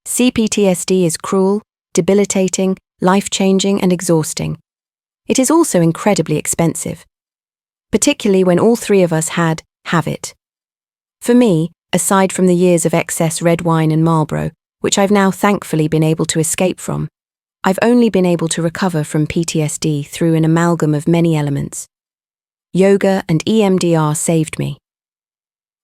CPTSD is cruel, debilitating, life-changing, and exhausting. It is also incredibly expensive, particularly when all three of us have it. For me, aside from the years of excess red wine and Marlboro, which I've now thankfully been able to escape from, I've only been able to recover from PTSD through an amalgam of many elements. Yoga and EMDR saved me.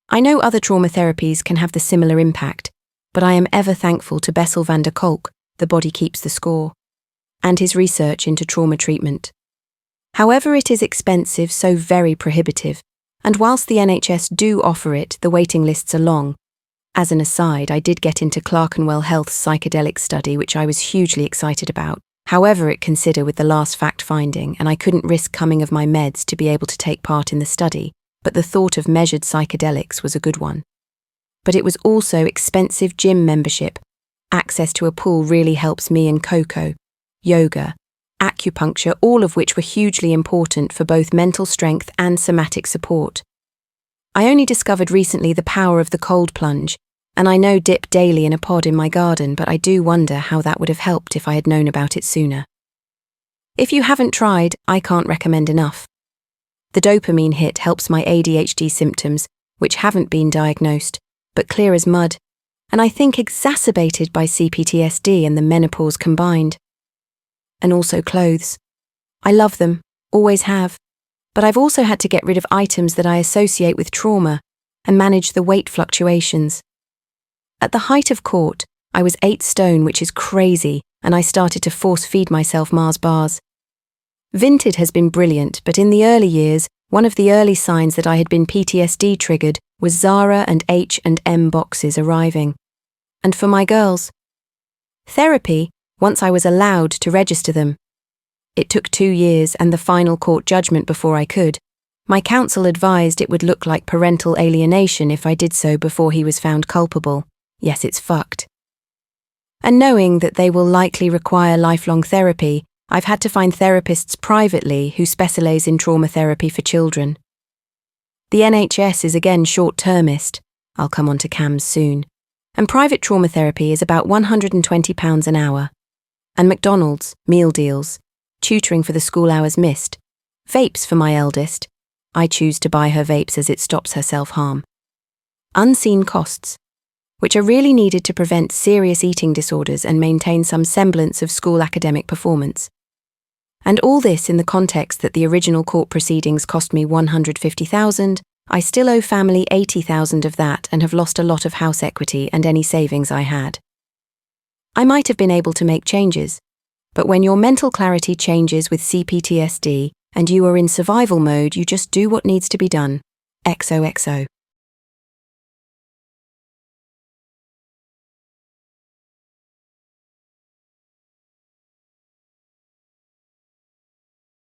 I know other trauma therapies can have the similar impact, but I am ever thankful to Bessel van der Kolk, The Body Keeps the Score, and his research into trauma treatment. However, it is expensive, so very prohibitive, and whilst the NHS do offer it, the waiting lists are long. As an aside, I did get into Clerkenwell Health's psychedelic study, which I was hugely excited about. However, it consider with the last fact-finding, and I couldn't risk coming of my meds to be able to take part in the study, but the thought of measured psychedelics was a good one. But it was also expensive gym membership. Access to a pool really helps me and Coco. Yoga, acupuncture, all of which were hugely important for both mental strength and somatic support. I only discovered recently the power of the cold plunge, and I know dip daily in a pod in my garden, but I do wonder how that would have helped if I had known about it sooner. If you haven't tried, I can't recommend enough. The dopamine hit helps my ADHD symptoms, which haven't been diagnosed, but clear as mud, and I think exacerbated by CPTSD and the menopause combined. And also clothes. I love them, always have, but I've also had to get rid of items that I associate with trauma and manage the weight fluctuations. At the height of court, I was 8 stone, which is crazy, and I started to force-feed myself Mars bars. Vinted has been brilliant, but in the early years, one of the early signs that I had been PTSD triggered was Zara and H&M boxes arriving. And for my girls, therapy, once I was allowed to register them. It took 2 years and the final court judgment before I could. My counsel advised it would look like parental alienation if I did so before he was found culpable. Yes, it's fucked. And knowing that they will likely require lifelong therapy, I've had to find therapists privately who specialise in trauma therapy for children. The NHS is again short-termist, I'll come on to CAMS soon, and private trauma therapy is about £120 an hour. And McDonald's, meal deals, tutoring for the school hours missed, vapes for my eldest. I choose to buy her vapes as it stops her self-harm. Unseen costs, which are really needed to prevent serious eating disorders and maintain some semblance of school academic performance. And all this in the context that the original court proceedings cost me $150,000, I still owe family $80,000 of that and have lost a lot of house equity and any savings I had. I might have been able to make changes, but when your mental clarity changes with CPTSD and you are in survival mode, you just do what needs to be done. XOXO.